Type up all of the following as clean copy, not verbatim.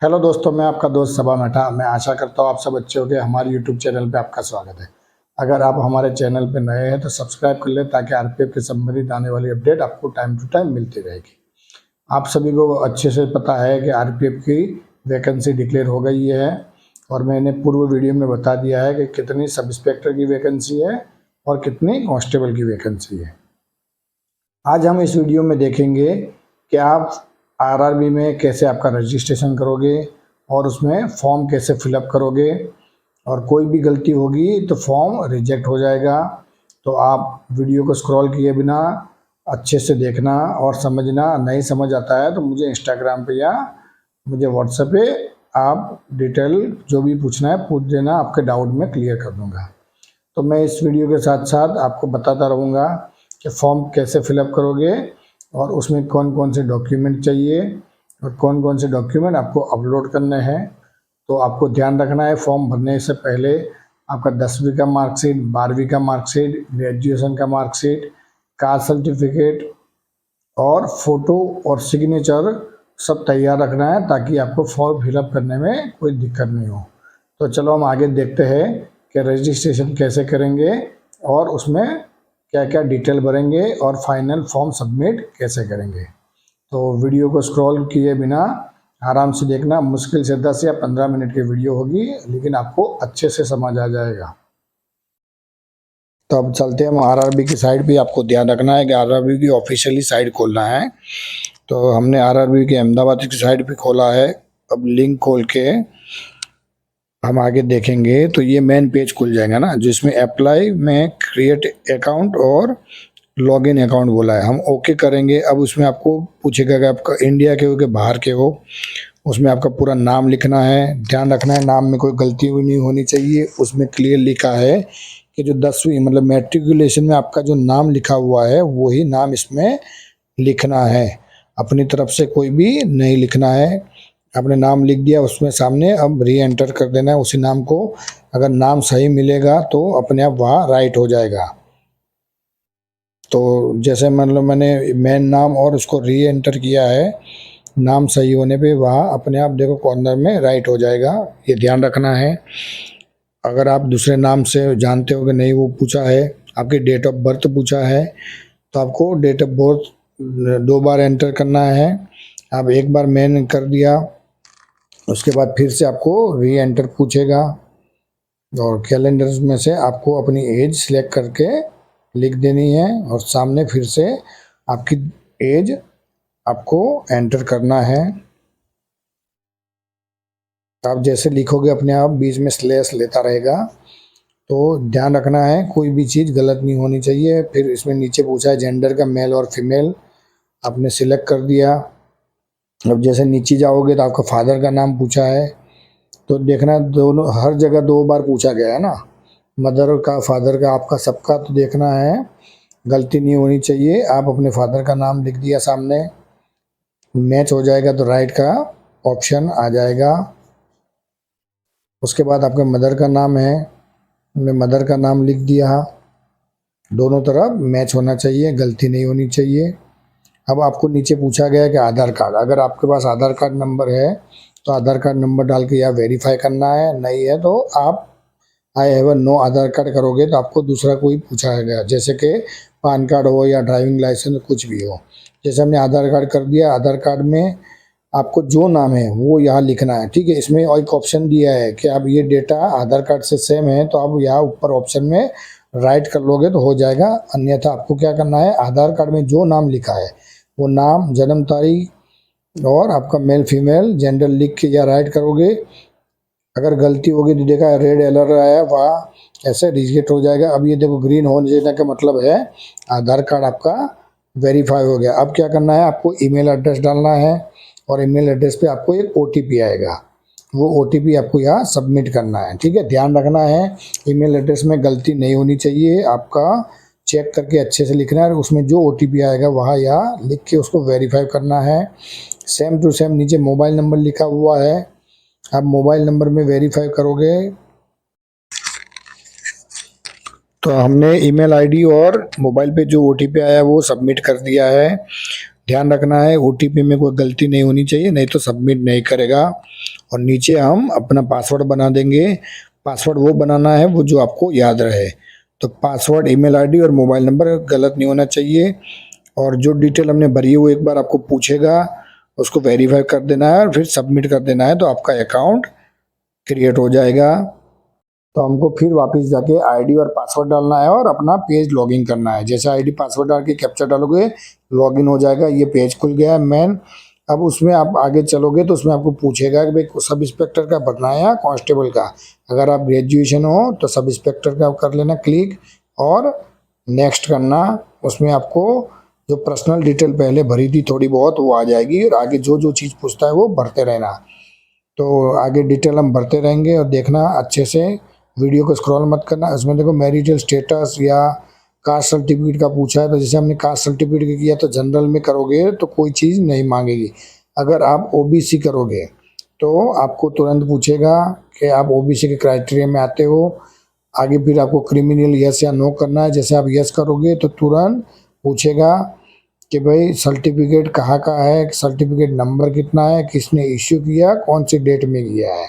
Hello दोस्तों, मैं आपका दोस्त सबा मेहता। मैं आशा करता हूँ आप सब अच्छे होंगे। हमारे यूट्यूब चैनल पे आपका स्वागत है। अगर आप हमारे चैनल पे नए हैं तो सब्सक्राइब कर लें ताकि आरपीएफ के संबंधित आने वाली अपडेट आपको टाइम टू टाइम मिलती रहेगी। आप सभी को अच्छे से पता है कि आरपीएफ की वैकेंसी डिक्लेयर हो गई है और मैंने पूर्व वीडियो में बता दिया है कि कितनी सब इंस्पेक्टर की वैकेंसी है और कितनी कांस्टेबल की वैकेंसी है। आज हम इस वीडियो में देखेंगे कि आप आरआरबी में कैसे आपका रजिस्ट्रेशन करोगे और उसमें फॉर्म कैसे फिलअप करोगे, और कोई भी गलती होगी तो फॉर्म रिजेक्ट हो जाएगा। तो आप वीडियो को स्क्रॉल किए बिना अच्छे से देखना और समझना। नहीं समझ आता है तो मुझे इंस्टाग्राम पे या मुझे व्हाट्सएप पे आप डिटेल जो भी पूछना है पूछ देना, आपके डाउट में क्लियर कर दूँगा। तो मैं इस वीडियो के साथ साथ आपको बताता रहूँगा कि फॉर्म कैसे फिलअप करोगे और उसमें कौन कौन से डॉक्यूमेंट चाहिए और कौन कौन से डॉक्यूमेंट आपको अपलोड करने हैं। तो आपको ध्यान रखना है, फॉर्म भरने से पहले आपका 10वीं का मार्कशीट, 12वीं का मार्कशीट, ग्रेजुएशन का मार्कशीट, कास्ट सर्टिफिकेट और फ़ोटो और सिग्नेचर सब तैयार रखना है ताकि आपको फॉर्म फिलअप करने में कोई दिक्कत नहीं हो। तो चलो हम आगे देखते हैं कि रजिस्ट्रेशन कैसे करेंगे और उसमें क्या क्या डिटेल भरेंगे और फाइनल फॉर्म सबमिट कैसे करेंगे। तो वीडियो को स्क्रॉल किए बिना आराम से देखना। मुश्किल से 10 या 15 मिनट की वीडियो होगी, लेकिन आपको अच्छे से समझ आ जाएगा। तो अब चलते हैं हम आरआरबी की साइड पे। आपको ध्यान रखना है कि आरआरबी की ऑफिशियली साइट खोलना है। तो हमने आरआरबी के अहमदाबाद की साइट पे खोला है। अब लिंक खोल के हम आगे देखेंगे तो ये मेन पेज खुल जाएगा ना, जिसमें अप्लाई में क्रिएट अकाउंट और लॉगिन अकाउंट बोला है। हम ओके करेंगे। अब उसमें आपको पूछेगा कि आपका इंडिया के हो कि बाहर के हो। उसमें आपका पूरा नाम लिखना है। ध्यान रखना है नाम में कोई गलती नहीं होनी चाहिए। उसमें क्लियर लिखा है कि जो 10वीं मतलब मैट्रिकुलेशन में आपका जो नाम लिखा हुआ है वही नाम इसमें लिखना है। अपनी तरफ से कोई भी नहीं लिखना है। आपने नाम लिख दिया उसमें सामने, अब री एंटर कर देना है उसी नाम को। अगर नाम सही मिलेगा तो अपने आप वहाँ राइट हो जाएगा। तो जैसे मान लो मैंने मेन नाम और उसको री एंटर किया है, नाम सही होने पे वहाँ अपने आप देखो कॉर्नर में राइट हो जाएगा। ये ध्यान रखना है। अगर आप दूसरे नाम से जानते हो कि नहीं, वो पूछा है आपकी डेट ऑफ बर्थ पूछा है तो आपको डेट ऑफ बर्थ 2 बार एंटर करना है। आप एक बार मैंने कर दिया, उसके बाद फिर से आपको री एंटर पूछेगा और कैलेंडर में से आपको अपनी एज सिलेक्ट करके लिख देनी है और सामने फिर से आपकी एज आपको एंटर करना है। आप जैसे लिखोगे अपने आप बीच में स्लैश लेता रहेगा। तो ध्यान रखना है कोई भी चीज़ गलत नहीं होनी चाहिए। फिर इसमें नीचे पूछा है जेंडर का, मेल और फीमेल, आपने सिलेक्ट कर दिया। अब जैसे नीचे जाओगे तो आपका फादर का नाम पूछा है। तो देखना दोनों हर जगह 2 बार पूछा गया है ना, मदर का फादर का आपका सबका। तो देखना है गलती नहीं होनी चाहिए। आप अपने फादर का नाम लिख दिया सामने, मैच हो जाएगा तो राइट का ऑप्शन आ जाएगा। उसके बाद आपका मदर का नाम है, हमने मदर का नाम लिख दिया। दोनों तरफ मैच होना चाहिए, गलती नहीं होनी चाहिए। अब आपको नीचे पूछा गया है कि आधार कार्ड, अगर आपके पास आधार कार्ड नंबर है तो आधार कार्ड नंबर डाल के या वेरीफाई करना है। नहीं है तो आप I have no Aadhaar card करोगे तो आपको दूसरा कोई पूछाएगा, जैसे कि पान कार्ड हो या ड्राइविंग लाइसेंस कुछ भी हो। जैसे हमने आधार कार्ड कर दिया, आधार कार्ड में आपको जो नाम है वो यहाँ लिखना है। ठीक है, इसमें और एक ऑप्शन दिया है कि अब ये डेटा आधार कार्ड से सेम है तो आप यहाँ ऊपर ऑप्शन में राइट कर लोगे तो हो जाएगा। अन्यथा आपको क्या करना है, आधार कार्ड में जो नाम लिखा है वो नाम, जन्म तारीख और आपका मेल फीमेल जेंडर लिख के या राइट करोगे। अगर गलती होगी तो देखा रेड अलर्ट आया, वहाँ ऐसे रिजेक्ट हो जाएगा। अब ये देखो ग्रीन होने देने का मतलब है आधार कार्ड आपका वेरीफाई हो गया। अब क्या करना है, आपको ईमेल एड्रेस डालना है और ईमेल एड्रेस पे आपको एक ओटीपी आएगा। वो ओटीपी आपको यहाँ सबमिट करना है। ठीक है, ध्यान रखना है ईमेल एड्रेस में गलती नहीं होनी चाहिए। आपका चेक करके अच्छे से लिखना है। उसमें जो ओटीपी आएगा वहाँ यहाँ लिख के उसको वेरीफाई करना है। सेम टू सेम नीचे मोबाइल नंबर लिखा हुआ है, आप मोबाइल नंबर में वेरीफाई करोगे। तो हमने ईमेल आईडी और मोबाइल पे जो ओटीपी आया है वो सबमिट कर दिया है। ध्यान रखना है ओटीपी में कोई गलती नहीं होनी चाहिए, नहीं तो सबमिट नहीं करेगा। और नीचे हम अपना पासवर्ड बना देंगे। पासवर्ड वो बनाना है वो जो आपको याद रहे। तो पासवर्ड, ईमेल आईडी और मोबाइल नंबर गलत नहीं होना चाहिए। और जो डिटेल हमने भरी है वो एक बार आपको पूछेगा, उसको वेरीफाई कर देना है और फिर सबमिट कर देना है, तो आपका अकाउंट क्रिएट हो जाएगा। तो हमको फिर वापस जाके आईडी और पासवर्ड डालना है और अपना पेज लॉगिन करना है। जैसे आईडी पासवर्ड डाल के कैप्चा डालोगे, लॉगिन हो जाएगा। ये पेज खुल गया है मेन। अब उसमें आप आगे चलोगे तो उसमें आपको पूछेगा कि भाई सब इंस्पेक्टर का भरना है या कांस्टेबल का। अगर आप ग्रेजुएशन हो तो सब इंस्पेक्टर का कर लेना क्लिक और नेक्स्ट करना। उसमें आपको जो पर्सनल डिटेल पहले भरी थी थोड़ी बहुत वो आ जाएगी, और आगे जो जो चीज़ पूछता है वो भरते रहना। तो आगे डिटेल हम भरते रहेंगे और देखना अच्छे से, वीडियो को स्क्रॉल मत करना। उसमें देखो मैरिटल स्टेटस या कास्ट सर्टिफिकेट का पूछा है, तो जैसे हमने कास्ट सर्टिफिकेट किया तो जनरल में करोगे तो कोई चीज़ नहीं मांगेगी। अगर आप ओबीसी करोगे तो आपको तुरंत पूछेगा कि आप ओबीसी के क्राइटेरिया में आते हो। आगे फिर आपको क्रिमिनल यस या नो करना है। जैसे आप यस करोगे तो तुरंत पूछेगा कि भाई सर्टिफिकेट कहाँ का है, सर्टिफिकेट नंबर कितना है, किसने इश्यू किया, कौन सी डेट में किया है।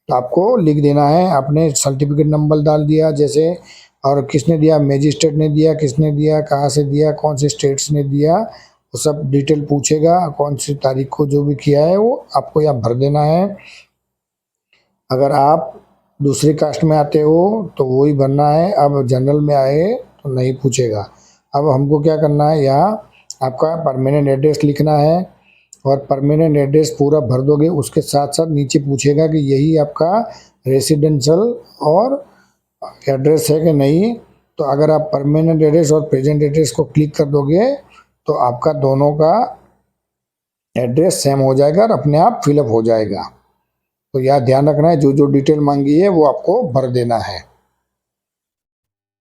तो आपको लिख देना है। आपने सर्टिफिकेट नंबर डाल दिया जैसे, और किसने दिया, मजिस्ट्रेट ने दिया, किसने दिया, कहाँ से दिया, कौन से स्टेट्स ने दिया, वो सब डिटेल पूछेगा। कौन सी तारीख को जो भी किया है वो आपको यहाँ भर देना है। अगर आप दूसरी कास्ट में आते हो तो वही भरना है। अब जनरल में आए तो नहीं पूछेगा। अब हमको क्या करना है, यहाँ आपका परमानेंट एड्रेस लिखना है और परमानेंट एड्रेस पूरा भर दोगे। उसके साथ साथ नीचे पूछेगा कि यही आपका रेसिडेंशियल और एड्रेस है कि नहीं। तो अगर आप परमानेंट एड्रेस और प्रेजेंट एड्रेस को क्लिक कर दोगे तो आपका दोनों का एड्रेस सेम हो जाएगा और अपने आप फिलअप हो जाएगा। तो यह ध्यान रखना है, जो जो डिटेल मांगी है वो आपको भर देना है।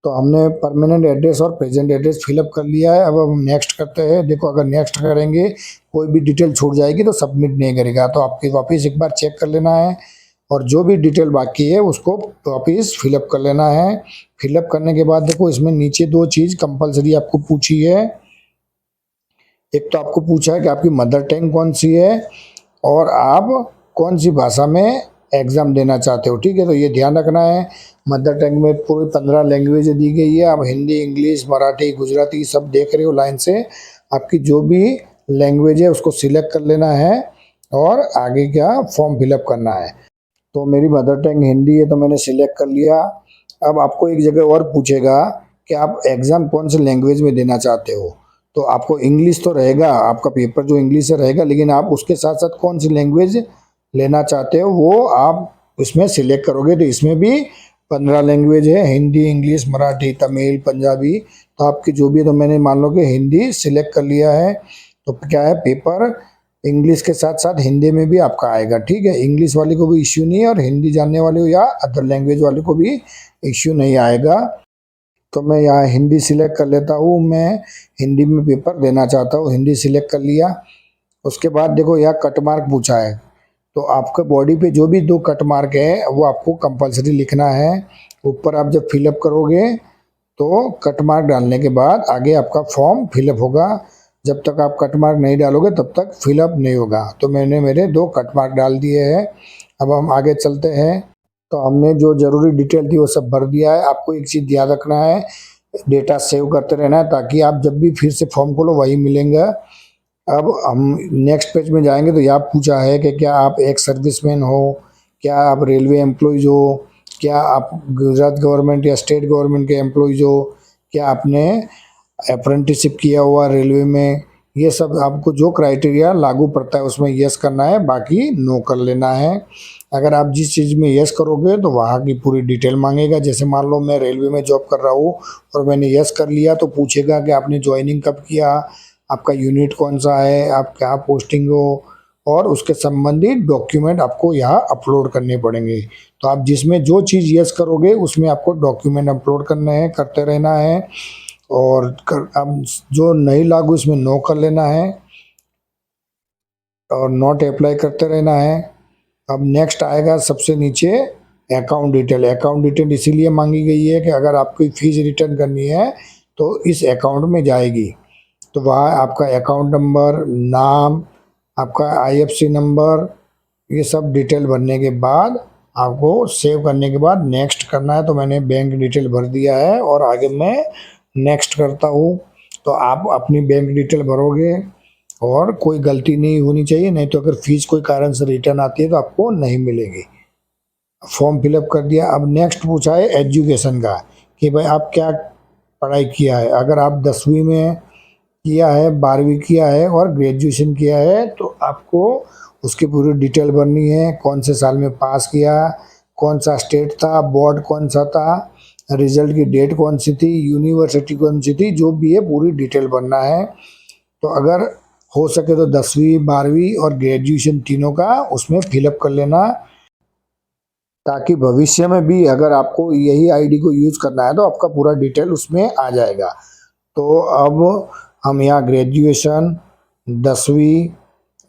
तो हमने परमानेंट एड्रेस और प्रेजेंट एड्रेस फिलअप कर लिया है। अब हम नेक्स्ट करते हैं। देखो अगर नेक्स्ट करेंगे कोई भी डिटेल छूट जाएगी तो सबमिट नहीं करेगा, तो आपके वापस एक बार चेक कर लेना है और जो भी डिटेल बाकी है उसको वापस फिलअप कर लेना है। फिलअप करने के बाद देखो इसमें नीचे दो चीज़ कंपलसरी आपको पूछी है। एक तो आपको पूछा है कि आपकी मदर टंग कौन सी है और आप कौन सी भाषा में एग्ज़ाम देना चाहते हो। ठीक है, तो ये ध्यान रखना है। मदर टंग में पूरी 15 लैंग्वेज दी गई है। आप हिंदी, इंग्लिश, मराठी, गुजराती सब देख रहे हो लाइन से। आपकी जो भी लैंग्वेज है उसको सिलेक्ट कर लेना है और आगे क्या फॉर्म फिलअप करना है। तो मेरी मदर टंग हिंदी है तो मैंने सिलेक्ट कर लिया। अब आपको एक जगह और पूछेगा कि आप एग्ज़ाम कौन से लैंग्वेज में देना चाहते हो। तो आपको इंग्लिश तो रहेगा, आपका पेपर जो इंग्लिश से रहेगा, लेकिन आप उसके साथ साथ कौन सी लैंग्वेज लेना चाहते हो वो आप उसमें सिलेक्ट करोगे। तो इसमें भी 15 लैंग्वेज है, हिंदी, इंग्लिश, मराठी, तमिल, पंजाबी। तो आपकी जो भी है, तो मैंने मान लो कि हिंदी सिलेक्ट कर लिया है। तो क्या है, पेपर इंग्लिश के साथ साथ हिंदी में भी आपका आएगा। ठीक है, इंग्लिश वाले को भी इश्यू नहीं है और हिंदी जानने वाले हो या अदर लैंग्वेज वाले को भी इश्यू नहीं आएगा। तो मैं यहाँ हिंदी सिलेक्ट कर लेता हूँ। मैं हिंदी में पेपर देना चाहता हूँ, हिंदी सिलेक्ट कर लिया। उसके बाद देखो यहाँ कट मार्क पूछा है, तो आपके बॉडी पे जो भी 2 कट मार्क है वो आपको कंपलसरी लिखना है। ऊपर आप जब फिलअप करोगे तो कट मार्क डालने के बाद आगे आपका फॉर्म फिलअप होगा। जब तक आप कट मार्क नहीं डालोगे तब तक फिलअप नहीं होगा। तो मैंने मेरे 2 कट मार्क डाल दिए हैं। अब हम आगे चलते हैं। तो हमने जो ज़रूरी डिटेल थी वो सब भर दिया है। आपको एक चीज़ याद रखना है, डेटा सेव करते रहना है ताकि आप जब भी फिर से फॉर्म खोलो वही मिलेंगे। अब हम नेक्स्ट पेज में जाएंगे तो यहाँ पूछा है कि क्या आप एक सर्विसमैन हो, क्या आप रेलवे एम्प्लॉयज़ हो, क्या आप गुजरात गवर्नमेंट या स्टेट गवर्नमेंट के एम्प्लॉयज़ हो, क्या आपने अप्रेंटिसशिप किया हुआ रेलवे में। ये सब आपको जो क्राइटेरिया लागू पड़ता है उसमें यस करना है, बाकी नो कर लेना है। अगर आप जिस चीज़ में यस करोगे तो वहाँ की पूरी डिटेल मांगेगा। जैसे मान लो मैं रेलवे में जॉब कर रहा हूँ और मैंने यस कर लिया तो पूछेगा कि आपने ज्वाइनिंग कब किया, आपका यूनिट कौन सा है, आप क्या पोस्टिंग हो, और उसके संबंधित डॉक्यूमेंट आपको यहाँ अपलोड करने पड़ेंगे। तो आप जिसमें जो चीज़ यस करोगे उसमें आपको डॉक्यूमेंट अपलोड करना है, करते रहना है। और अब जो नहीं लागू उसमें नो कर लेना है और नॉट अप्लाई करते रहना है। अब नेक्स्ट आएगा सबसे नीचे अकाउंट डिटेल। अकाउंट डिटेल इसीलिए मांगी गई है कि अगर आपकी फीस रिटर्न करनी है तो इस अकाउंट में जाएगी। तो वहाँ आपका अकाउंट नंबर, नाम, आपका आईएफएससी नंबर, ये सब डिटेल भरने के बाद आपको सेव करने के बाद नेक्स्ट करना है। तो मैंने बैंक डिटेल भर दिया है और आगे मैं नेक्स्ट करता हूँ। तो आप अपनी बैंक डिटेल भरोगे और कोई गलती नहीं होनी चाहिए, नहीं तो अगर फीस कोई कारण से रिटर्न आती है तो आपको नहीं मिलेगी। फॉर्म फिलअप कर दिया। अब नेक्स्ट पूछा है एजुकेशन का कि भाई आप क्या पढ़ाई किया है। अगर आप 10वीं में किया है, 12वीं किया है और ग्रेजुएशन किया है तो आपको उसकी पूरी डिटेल भरनी है। कौन से साल में पास किया, कौन सा स्टेट था, बोर्ड कौन सा था, रिजल्ट की डेट कौन सी थी, यूनिवर्सिटी कौन सी थी, जो भी है पूरी डिटेल भरना है। तो अगर हो सके तो 10वीं, 12वीं और ग्रेजुएशन तीनों का उसमें फिलअप कर लेना, ताकि भविष्य में भी अगर आपको यही आईडी को यूज़ करना है तो आपका पूरा डिटेल उसमें आ जाएगा। तो अब हम यहाँ ग्रेजुएशन, 10वीं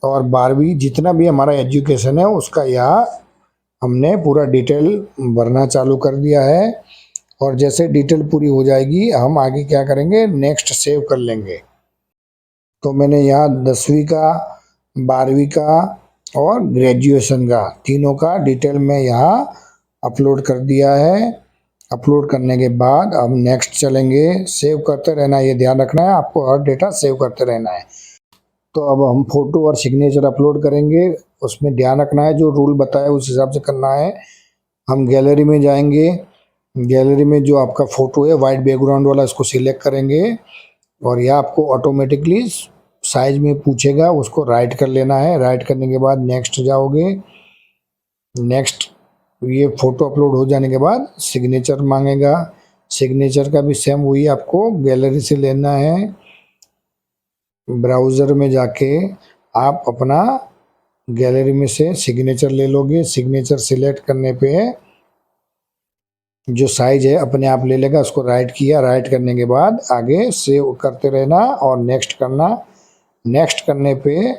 और 12वीं जितना भी हमारा एजुकेशन है उसका यहाँ हमने पूरा डिटेल भरना चालू कर दिया है। और जैसे डिटेल पूरी हो जाएगी हम आगे क्या करेंगे, नेक्स्ट सेव कर लेंगे। तो मैंने यहाँ 10वीं का, 12वीं का और ग्रेजुएशन का तीनों का डिटेल में यहाँ अपलोड कर दिया है। अपलोड करने के बाद अब नेक्स्ट चलेंगे। सेव करते रहना, ये ध्यान रखना है आपको, हर डेटा सेव करते रहना है। तो अब हम फोटो और सिग्नेचर अपलोड करेंगे, उसमें ध्यान रखना है जो रूल बताया उस हिसाब से करना है। हम गैलरी में जाएंगे, गैलरी में जो आपका फ़ोटो है वाइट बैकग्राउंड वाला इसको सिलेक्ट करेंगे और यह आपको ऑटोमेटिकली साइज में पूछेगा, उसको राइट कर लेना है। राइट करने के बाद नेक्स्ट जाओगे। नेक्स्ट ये फ़ोटो अपलोड हो जाने के बाद सिग्नेचर मांगेगा। सिग्नेचर का भी सेम वही आपको गैलरी से लेना है। ब्राउज़र में जाके आप अपना गैलरी में से सिग्नेचर ले लोगे। सिग्नेचर सिलेक्ट करने पे जो साइज है अपने आप ले लेगा, उसको राइट किया। राइट करने के बाद आगे सेव करते रहना और नेक्स्ट करना। नेक्स्ट करने पे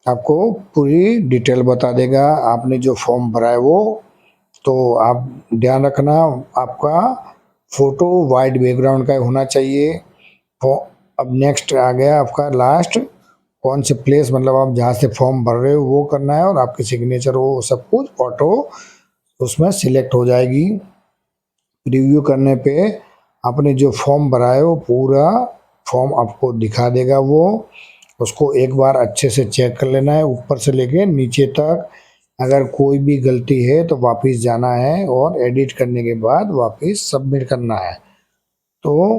आपको पूरी डिटेल बता देगा आपने जो फॉर्म भरा है वो। तो आप ध्यान रखना आपका फ़ोटो वाइट बैकग्राउंड का होना चाहिए। अब नेक्स्ट आ गया आपका लास्ट, कौन से प्लेस मतलब आप जहाँ से फॉर्म भर रहे हो वो करना है और आपकी सिग्नेचर वो सब कुछ ऑटो उसमें सिलेक्ट हो जाएगी। रिव्यू करने पे आपने जो फॉर्म भरा है वो पूरा फॉर्म आपको दिखा देगा। वो उसको एक बार अच्छे से चेक कर लेना है ऊपर से लेके नीचे तक। अगर कोई भी गलती है तो वापस जाना है और एडिट करने के बाद वापस सबमिट करना है। तो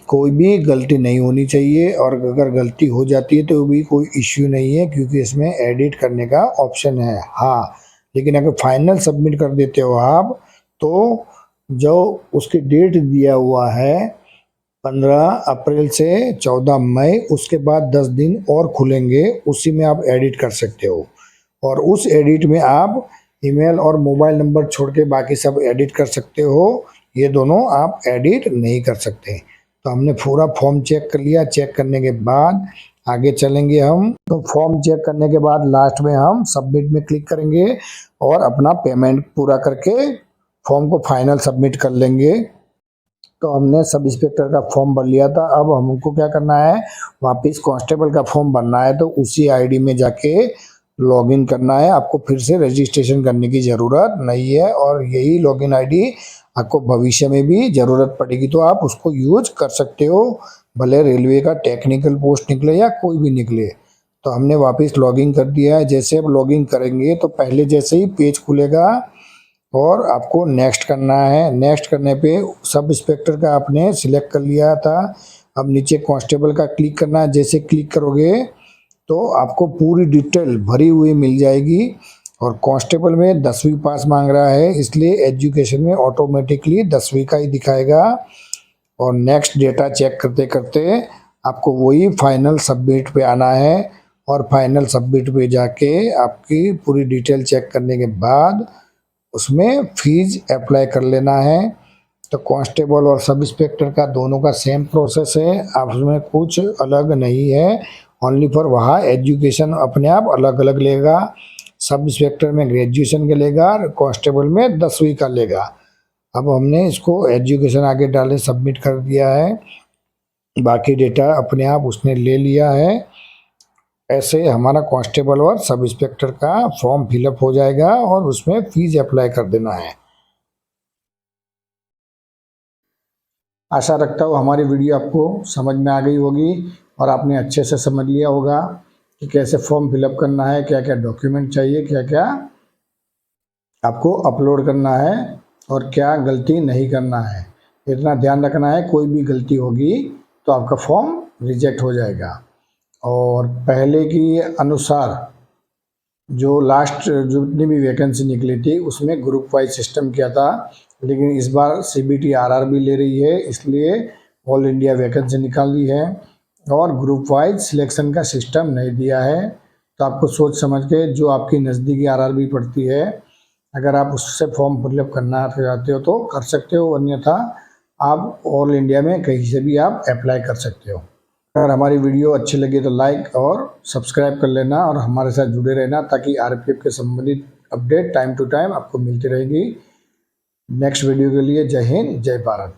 कोई भी गलती नहीं होनी चाहिए और अगर गलती हो जाती है तो भी कोई इश्यू नहीं है क्योंकि इसमें एडिट करने का ऑप्शन है। हाँ, लेकिन अगर फाइनल सबमिट कर देते हो आप तो जो उसकी डेट दिया हुआ है 15 अप्रैल से 14 मई, उसके बाद 10 दिन और खुलेंगे, उसी में आप एडिट कर सकते हो। और उस एडिट में आप ईमेल और मोबाइल नंबर छोड़ के बाकी सब एडिट कर सकते हो। ये दोनों आप एडिट नहीं कर सकते। तो हमने पूरा फॉर्म चेक कर लिया। चेक करने के बाद आगे चलेंगे हम। तो फॉर्म चेक करने के बाद लास्ट में हम सबमिट में क्लिक करेंगे और अपना पेमेंट पूरा करके फॉर्म को फाइनल सबमिट कर लेंगे। तो हमने सब इंस्पेक्टर का फॉर्म भर लिया था। अब हमको क्या करना है, वापस कांस्टेबल का फॉर्म भरना है। तो उसी आईडी में जाके लॉगिन करना है। आपको फिर से रजिस्ट्रेशन करने की ज़रूरत नहीं है और यही लॉगिन आईडी आपको भविष्य में भी ज़रूरत पड़ेगी तो आप उसको यूज कर सकते हो, भले रेलवे का टेक्निकल पोस्ट निकले या कोई भी निकले। तो हमने वापस लॉगिन कर दिया है। जैसे अब लॉगिन करेंगे तो पहले जैसे ही पेज खुलेगा और आपको नेक्स्ट करना है। नेक्स्ट करने पे सब इंस्पेक्टर का आपने सिलेक्ट कर लिया था। अब नीचे कांस्टेबल का क्लिक करना है। जैसे क्लिक करोगे तो आपको पूरी डिटेल भरी हुई मिल जाएगी। और कांस्टेबल में 10वीं पास मांग रहा है, इसलिए एजुकेशन में ऑटोमेटिकली 10वीं का ही दिखाएगा। और नेक्स्ट डेटा चेक करते करते आपको वही फाइनल सबमिट पे आना है। और फाइनल सबमिट पे जाके आपकी पूरी डिटेल चेक करने के बाद उसमें फीस अप्लाई कर लेना है। तो कांस्टेबल और सब इंस्पेक्टर का दोनों का सेम प्रोसेस है, आप उसमें कुछ अलग नहीं है। ओनली फॉर वहाँ एजुकेशन अपने आप अलग अलग लेगा। सब इंस्पेक्टर में ग्रेजुएशन का लेगा और कांस्टेबल में 10वीं का लेगा। अब हमने इसको एजुकेशन आगे डाले सबमिट कर दिया है। बाकी डेटा अपने आप उसने ले लिया है। ऐसे हमारा कांस्टेबल और सब इंस्पेक्टर का फॉर्म फिलअप हो जाएगा और उसमें फीस अप्लाई कर देना है। आशा रखता हूँ हमारी वीडियो आपको समझ में आ गई होगी और आपने अच्छे से समझ लिया होगा कि कैसे फॉर्म फिलअप करना है, क्या क्या डॉक्यूमेंट चाहिए, क्या क्या आपको अपलोड करना है और क्या गलती नहीं करना है। इतना ध्यान रखना है, कोई भी गलती होगी तो आपका फॉर्म रिजेक्ट हो जाएगा। और पहले की अनुसार जो लास्ट जितनी भी वैकेंसी निकली थी उसमें ग्रुप वाइज सिस्टम किया था, लेकिन इस बार CBT RRB ले रही है, इसलिए ऑल इंडिया वैकेंसी निकाली है और ग्रुप वाइज सिलेक्शन का सिस्टम नहीं दिया है। तो आपको सोच समझ के जो आपकी नज़दीकी RRB पड़ती है, अगर आप उससे फॉर्म फिलअप करना चाहते हो तो कर सकते हो, अन्यथा आप ऑल इंडिया में कहीं से भी आप अप्लाई कर सकते हो। अगर हमारी वीडियो अच्छी लगी तो लाइक और सब्सक्राइब कर लेना और हमारे साथ जुड़े रहना, ताकि RPF के संबंधित अपडेट टाइम टू टाइम आपको मिलती रहेगी। नेक्स्ट वीडियो के लिए जय हिंद, जय भारत।